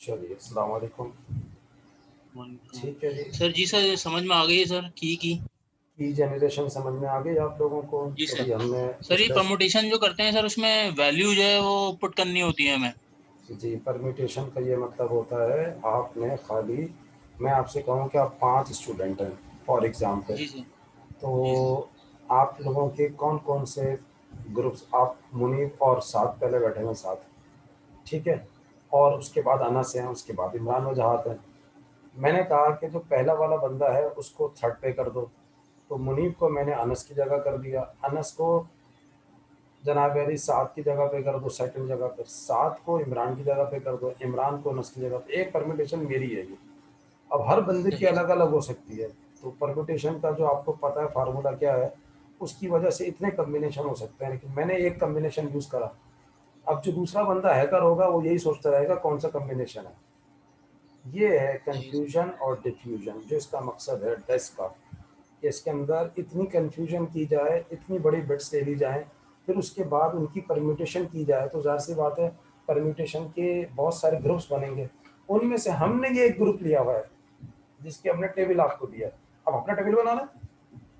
चलिए, अस्सलाम वालेकुम। वालेकुम। ठीक है जी। सर जी सर समझ में आ गई है सर की। की जनरेशन समझ में आ गई आप लोगों को? जी तो सर। अभी हमने सर ये डिस्कस। परमुटेशन जो करते हैं सर उसमें वैल्यू जो है वो पुट करनी होती है हमें। जी, परम्यूटेशन का ये मतलब होता है, आपने खाली, मैं आपसे कहूँ कि आप 5 स्टूडेंट हैं फॉर एग्ज़ाम्पल, जी सर। जी सर। तो आप लोगों के कौन-कौन से ग्रुप्स, आप मुनीब और साद पहले बैठे हैं साथ, ठीक है? और उसके बाद अनस हैं, उसके बाद इमरान वजाहत हैं। मैंने कहा कि जो पहला वाला बंदा है उसको थर्ड पे कर दो, तो मुनीब को मैंने अनस की जगह कर दिया, अनस को जनाब अली साद की जगह पे कर दो, सेकंड जगह पे साद को इमरान की जगह पे कर दो, इमरान को अनस की जगह पे। एक परम्यूटेशन मेरी है ये। अब हर बंदे की सही अलग अलग हो सकती है, तो परम्यूटेशन का जो आपको पता है फार्मूला क्या है, उसकी वजह से इतने कम्बिनेशन हो सकते हैं, लेकिन मैंने एक कम्बिनेशन यूज़ करा। अब जो दूसरा बंदा हैकर होगा वो यही सोचता रहेगा कौन सा कम्बिनेशन है। ये है सही। कन्फ्यूजन और डिफ्यूजन, जो इसका मकसद है डेस्क का, कि इसके अंदर इतनी कन्फ्यूजन की जाए, इतनी बड़ी बिट्स ले ली जाएँ, फिर उसके बाद उनकी परम्यूटेशन की जाए, तो ज़ाहिर-सी बात है परम्यूटेशन के बहुत सारे ग्रुप्स बनेंगे। उनमें से हमने ये एक ग्रुप लिया हुआ है, जिसकी हमने टेबल आपको दिया है। अब अपना टेबल बनाना है,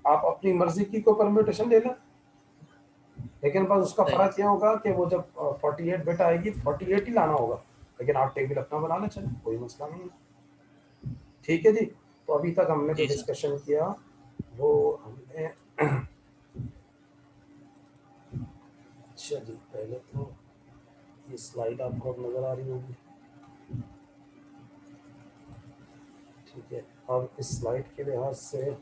आप अपनी मर्ज़ी की कोई परम्यूटेशन ले लें, लेकिन बस उसका सही। फ़र्क ये होगा कि वो जब 48 बिट आएगी, 48 ही लाना होगा, लेकिन आप टेबल अपना बना लें, चलें, कोई मसला नहीं है। ठीक है जी। तो अभी तक हमने जो जी सर। डिस्कशन किया वो हमने अच्छा जी, पहले तो ये स्लाइड आपको अब नज़र आ रही होगी, ठीक है। अब इस स्लाइड के लिहाज से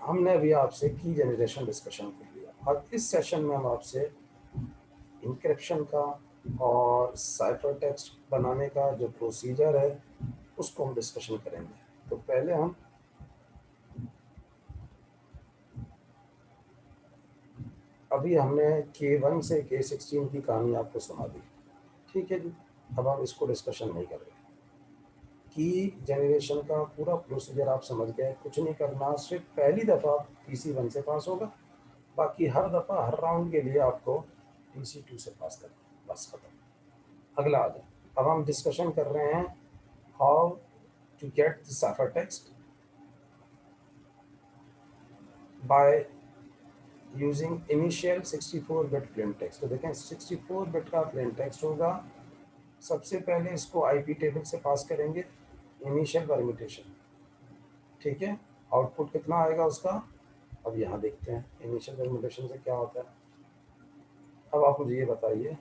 हमने अभी आपसे की जनरेशन डिस्कशन कर लिया। अब इस सेशन में हम आपसे इंक्रिप्शन का और साइफर टेक्स्ट बनाने का जो प्रोसीजर है उसको हम डिस्कशन करेंगे। तो पहले हम अभी हमने K1 से K16 की कहानी आपको सुना दी, ठीक है जी। अब हम इसको डिस्कशन नहीं कर रहे। की जनरेशन का पूरा प्रोसीजर आप समझ गए, कुछ नहीं करना, सिर्फ पहली दफ़ा PC1 से पास होगा, बाकी हर दफ़ा हर राउंड के लिए आपको PC2 से पास करना, बस खत्म। अगला आ जाए। अब हम डिस्कशन कर रहे हैं how to get the cipher text by using initial 64 bit plain text. तो देखें 64 बिट का प्लेन टेक्स्ट होगा। सबसे पहले इसको आईपी टेबल से पास करेंगे, इनिशियल परम्यूटेशन, ठीक है। आउटपुट कितना आएगा उसका, अब यहाँ देखते हैं इनिशियल परम्यूटेशन से क्या होता है। अब आप मुझे ये बताइए,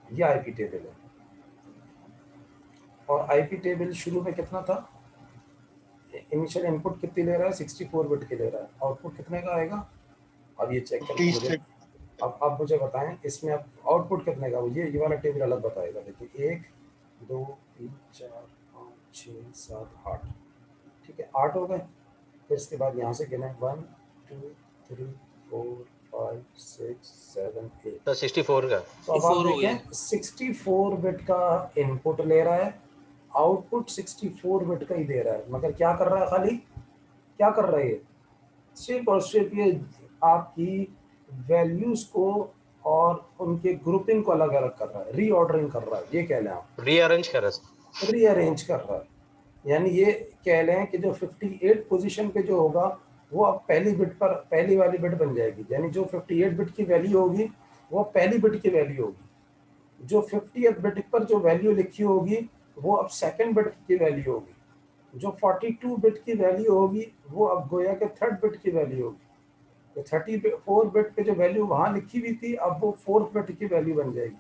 ये आईपी टेबल है और आईपी टेबल शुरू में कितना था, इनिशियल इनपुट कितनी ले रहा है, 64 बिट के ले रहा है, आउटपुट कितने का आएगा। अब ये चेक करके मुझे, अब आप मुझे बताएं इसमें अब आउटपुट कितने का, ये वाला टेबल अलग बताएगा। देखिए 1 2 3 4 5 6 7 8, ठीक है, 8 हो गए। फिर इसके बाद यहाँ से गिने 1 2 3 4 5 6 7 8। तो 64 का तो अब आप 64 हो गया। देखें 64 बिट का इनपुट ले रहा है, आउटपुट 64 बिट का ही दे रहा है, मगर क्या कर रहा है, खाली क्या कर रहा है ये, सिर्फ और सिर्फ ये आपकी वैल्यूज को और उनके ग्रुपिंग को अलग अलग कर रहा है, रीऑर्डरिंग कर रहा है, ये कह लें आप, रीअरेंज कर रहा है। रीअरेंज कर रहा है। यानी ये कह लें कि जो 58 पोजीशन पे जो होगा वो अब पहली बिट पर पहली वाली बिट बन जाएगी, यानी जो 58 बिट की वैल्यू होगी वो पहली बिट की वैल्यू होगी, जो 50th बिट पर जो वैल्यू लिखी होगी वो अब सेकंड बिट की वैल्यू होगी, जो 42 बिट की वैल्यू होगी वो अब गोया के थर्ड बिट की वैल्यू होगी, तो 34 बिट पे जो वैल्यू वहां लिखी हुई थी अब वो फोर्थ बिट की वैल्यू बन जाएगी।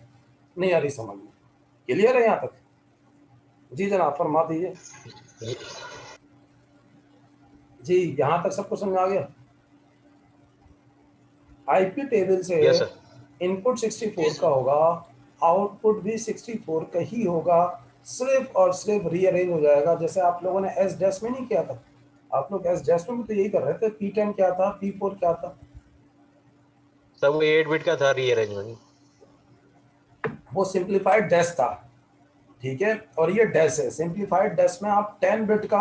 नहीं आ रही समझ में, क्लियर है यहाँ तक? जी जनाब फरमा दीजिए। जी यहाँ तक सबको समझ आ गया। आईपी टेबल से यस सर। इनपुट जी 64 का सर। होगा, आउटपुट भी 64 का ही होगा, सिर्फ और सिर्फ रीअरेंज हो जाएगा, जैसे आप लोगों ने एस डैश में नहीं किया था। आप लोग एस डैश में भी तो यही कर रहे थे, P10 क्या था, P4 क्या था, सर वो 8 बिट का था रीअरेंजमेंट। वो सिंप्लीफाइड डैश था, ठीक है। और ये डैश है, सिंप्लीफाइड डैश में आप 10 बिट का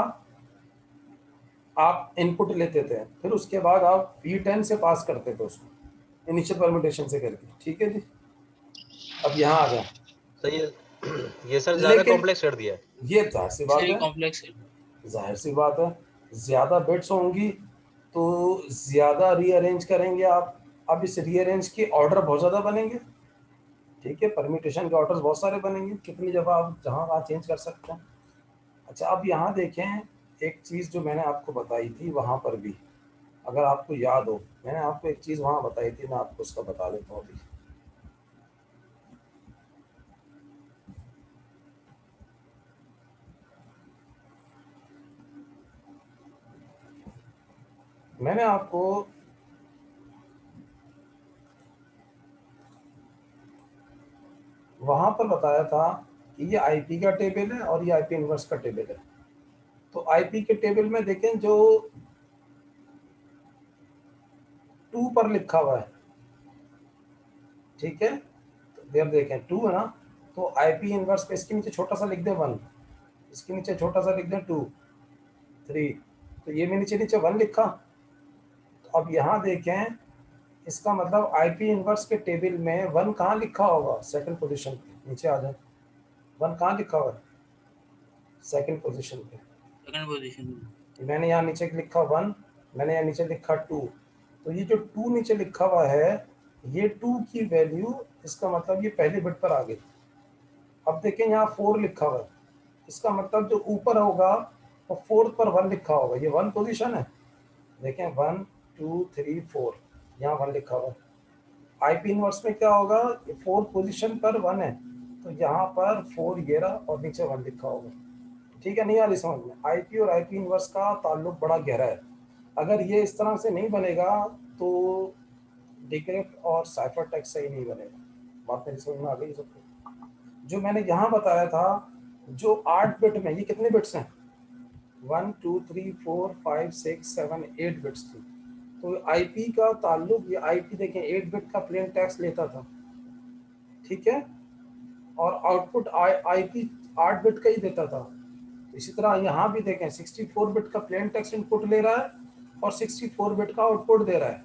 आप इनपुट लेते थे, फिर उसके बाद आप P10 से पास करते थे उसको, इनिशियल परम्यूटेशन से करके, ठीक है जी। अब यहाँ आ जाए, सही है। ये सर ज्यादा लेकिन कॉम्प्लेक्स कर दिया है। ये जाहिर सी बात सही है, कॉम्प्लेक्स है। जाहिर सी बात है, ज़्यादा बिट्स होंगी तो ज़्यादा रीअरेंज करेंगे आप। अब इस रीअरेंज के ऑर्डर बहुत ज़्यादा बनेंगे, ठीक है, परम्यूटेशन के ऑर्डर्स बहुत सारे बनेंगे, कितनी जगह आप जहाँ आप चेंज कर सकते हैं। अच्छा, अब यहाँ देखें, एक चीज़ जो मैंने आपको बताई थी वहाँ पर भी, अगर आपको याद हो, मैंने आपको एक चीज़ वहाँ बताई थी, मैं आपको उसका बता देता हूँ अभी। मैंने आपको वहाँ पर बताया था कि ये आईपी का टेबल है और ये आईपी इनवर्स का टेबल है। तो आईपी के टेबल में देखें जो 2 पर लिखा हुआ है, ठीक है, तो देर देखें 2 है ना, तो आईपी इनवर्स पे इसके नीचे छोटा सा लिख दें 1, इसके नीचे छोटा सा लिख दें 2, 3, तो ये भी नीचे नीचे 1 लिखा। तो अब यहाँ देखें, इसका मतलब आईपी इनवर्स के टेबल में 1 कहाँ लिखा होगा, सेकंड पोजीशन पे, नीचे आ जाए, 1 कहाँ लिखा हुआ है, सेकंड पोजीशन पे। Second position. मैंने यहाँ नीचे लिखा 1, मैंने यहाँ नीचे लिखा 2, तो ये जो 2 नीचे लिखा हुआ है, ये 2 की वैल्यू, इसका मतलब ये पहले बिट पर आ गई। अब देखें यहाँ 4 लिखा हुआ है, इसका मतलब जो ऊपर होगा वो 4 पर 1 लिखा होगा, ये 1 पोजीशन है, देखें 1 2 3 4, यहाँ 1 लिखा हुआ है। आईपी इनवर्स में क्या होगा, 4 पोजीशन पर 1 है, तो यहाँ पर 4 ये रहा और नीचे 1 लिखा होगा, ठीक है, नहीं आ रही समझ में। आईपी और आईपी इनवर्स का ताल्लुक बड़ा गहरा है, अगर ये इस तरह से नहीं बनेगा तो डिक्रिप्ट और साइफर टेक्स्ट सही नहीं बनेगा। बात मेरी समझ में आ गई सबको? जो मैंने यहाँ बताया था, जो 8 बिट में, ये कितने बिट्स हैं, 1 2 3 4 5 6 7 8 बिट्स थी, तो आईपी का ताल्लुक, ये आईपी देखें 8 बिट का प्लेन टेक्स्ट लेता था, ठीक है, और आउटपुट आईपी 8 बिट का ही देता था। इसी तरह यहाँ भी देखें 64 बिट का प्लेन टेक्स्ट इनपुट ले रहा है और 64 बिट का आउटपुट दे रहा है,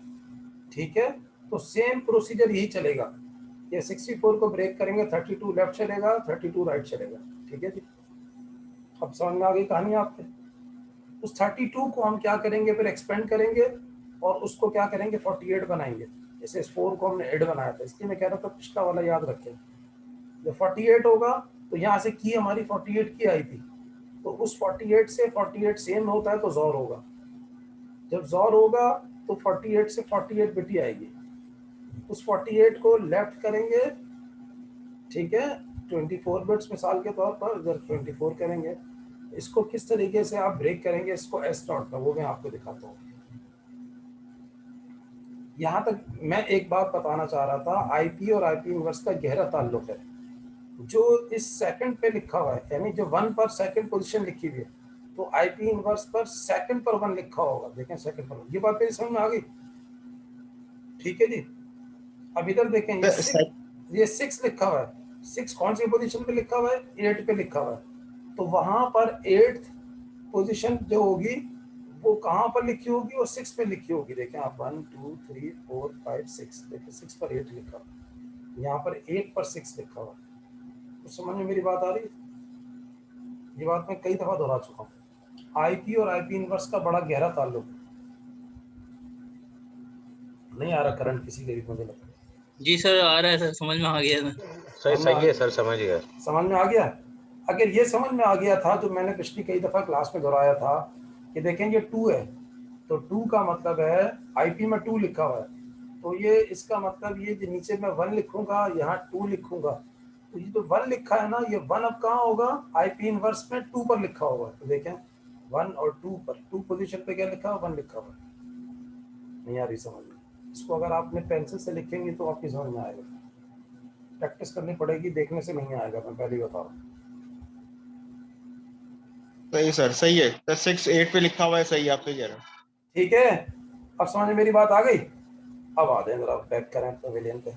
ठीक है, तो सेम प्रोसीजर यही चलेगा, ये 64 को ब्रेक करेंगे, 32 लेफ्ट चलेगा, 32 राइट चलेगा, ठीक है जी। अब समझ में आ गई कहानी आपके? उस 32 को हम क्या करेंगे, फिर एक्सपेंड करेंगे और उसको क्या करेंगे, 48 बनाएंगे। जैसे इस 4 को हमने 8 बनाया था, इसलिए मैं कह रहा था पिछला वाला याद रखें, जब 48 होगा तो यहाँ से की हमारी 48 की आई थी, तो उस 48 से 48 सेम होता है तो ज़ौर होगा, जब ज़ौर होगा तो 48 से 48 बिट ही आएगी, उस 48 को लेफ्ट करेंगे, ठीक है, 24 बिट्स मिसाल के तौर पर इधर 24 करेंगे। इसको किस तरीके से आप ब्रेक करेंगे इसको एस नॉट का, वो मैं आपको दिखाता हूँ। यहाँ तक मैं एक बात बताना चाह रहा था, आईपी और आईपी इनवर्स का गहरा ताल्लुक है। जो इस सेकंड पे लिखा हुआ है, यानी जो 1 पर सेकंड पोजीशन लिखी हुई है, तो आईपी इनवर्स पर सेकंड पर 1 लिखा होगा, देखें सेकंड पर 1, ये बात मेरी समझ में आ गई, ठीक है जी। अब इधर देखें, ये 6 लिखा हुआ है, 6 कौन सी पोजीशन पे लिखा हुआ है, 8 पे लिखा हुआ है, तो वहां पर 8th पोजीशन जो होगी वो कहाँ पर लिखी होगी, वो 6 पे लिखी होगी। देखें आप 1 2 3 4 5 6, देखिए 6 पर 8 लिखा हुआ, यहाँ पर 8 पर 6 लिखा हुआ, तो समझ में मेरी बात आ रही है? ये बात मैं कई दफा दोहरा चुका हूँ, आईपी और आईपी इनवर्स का बड़ा गहरा ताल्लुक है। नहीं आ रहा करंट किसी के भी, मुझे लगता है। जी सर आ रहा है सर, समझ में आ गया था। सही समझ में आ सही है गया? सर, समझ गया। समझ में आ गया? अगर ये समझ में आ गया था, जो मैंने पिछली कई दफ़ा क्लास में दोहराया था कि देखें ये 2 है, तो 2 का मतलब है आईपी में 2 लिखा हुआ है, तो ये इसका मतलब ये जो नीचे मैं 1 लिखूंगा, यहाँ 2 लिखूंगा, तो ये जो 1 लिखा है ना, ये 1 अब कहाँ होगा, आईपी इनवर्स में 2 पर लिखा होगा, तो देखें 1 और 2 पर, 2 पोजीशन पे क्या लिखा हुआ, 1 लिखा हुआ। नहीं आ रही समझ में? इसको अगर आपने पेंसिल से लिखेंगे तो आपकी समझ में आएगा, प्रैक्टिस करनी पड़ेगी, देखने से नहीं आएगा, मैं पहले ही बता रहा हूँ। सही सर, सही है सर, 6 8 पे लिखा हुआ है, सही आप सही कह रहे हो। ठीक है, अब समझ में मेरी बात आ गई? अब आ जाए जरा, बैक करें पवेलियन पे,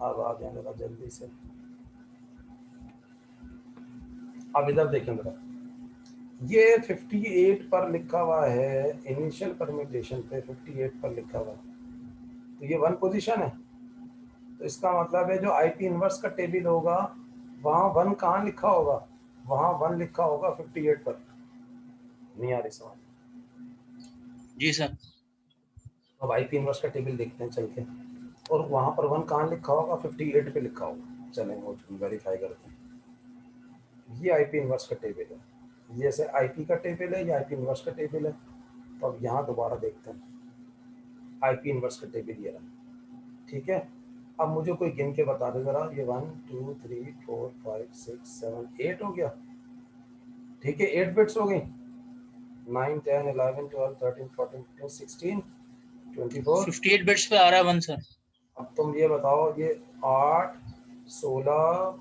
अब आ जाए जरा जल्दी से। अब इधर देखें जरा, ये 58 पर लिखा हुआ है, इनिशियल परम्यूटेशन पे 58 पर लिखा हुआ है, तो ये 1 पोजीशन है, तो इसका मतलब है जो आईपी इनवर्स का टेबल होगा वहाँ 1 कहाँ लिखा होगा, वहाँ 1 लिखा होगा 58 पर। नहीं आ रही समझ? जी सर। अब आईपी इनवर्स का टेबल देखते हैं चल के, और वहाँ पर 1 कहाँ लिखा होगा, 58 पे लिखा होगा। चलें वो वेरीफाई करते हैं। ये आईपी इनवर्स का टेबल है, ये जैसे आईपी का टेबल है, ये आईपी इनवर्स का टेबल है। तो अब यहाँ दोबारा देखते हैं, आईपी इनवर्स का टेबल ये रहा, ठीक है। अब मुझे कोई गिन के बता दे जरा, ये 1 2 3 4 5 6 7 8 हो गया, ठीक है, 8 बिट्स हो गई, 9 10 11 12 13 14 15 16 24। 58 बिट्स पे आ रहा है 1 सर। अब तुम ये बताओ, ये 8 16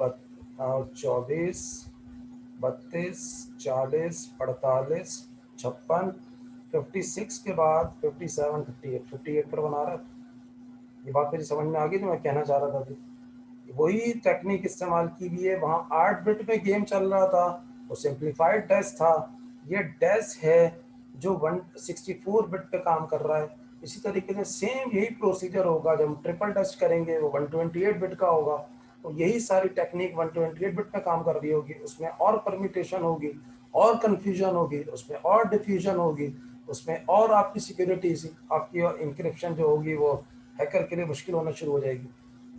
24 32 40 48 56 56 के बाद 57 58 पर बना रहा है। ये बात मेरी समझ में आ गई जो मैं कहना चाह रहा था अभी। वही टेक्निक इस्तेमाल की हुई है, वहाँ 8 बिट में गेम चल रहा था, वो सिंप्लीफाइड डैश था, ये डैश है जो 164 बिट पे काम कर रहा है। इसी तरीके से सेम यही प्रोसीजर होगा जब हम ट्रिपल टेस्ट करेंगे, वो 128 बिट का होगा। तो यही सारी टेक्निक 128 बिट पे काम कर रही होगी, उसमें और परम्यूटेशन होगी, और कन्फ्यूजन होगी, उसमें और डिफ्यूजन होगी, उसमें और आपकी सिक्योरिटी, आपकी इंक्रिप्शन जो होगी वो हैकर के लिए मुश्किल होना शुरू हो जाएगी।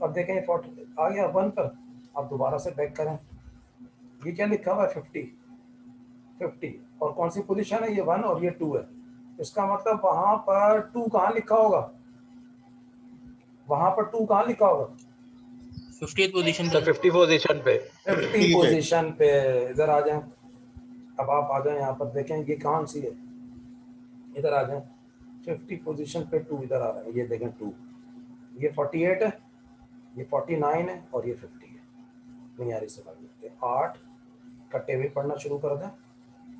अब देखें 40 आ गया 1 पर। अब दोबारा से बैक करें, ये क्या लिखा हुआ है 50 और कौन सी पोजीशन है, ये 1 और ये 2 है। इसका मतलब वहां पर 2 कहाँ लिखा होगा, वहां पर 2 कहाँ लिखा होगा, 50th पोजीशन सर पे। 50 पोजीशन पे। 50 पोजीशन पे। इधर आ जाएं, अब आप आ जाएं यहाँ पर, देखें ये कौन सी है, इधर आ जाएं, 50 पोजीशन पे 2 इधर आ रहा है, ये देखें 2, ये 48 है, ये 49 है और ये 50 है। नहीं आ रही समझ में, 8 का टेबल पढ़ना शुरू कर दें।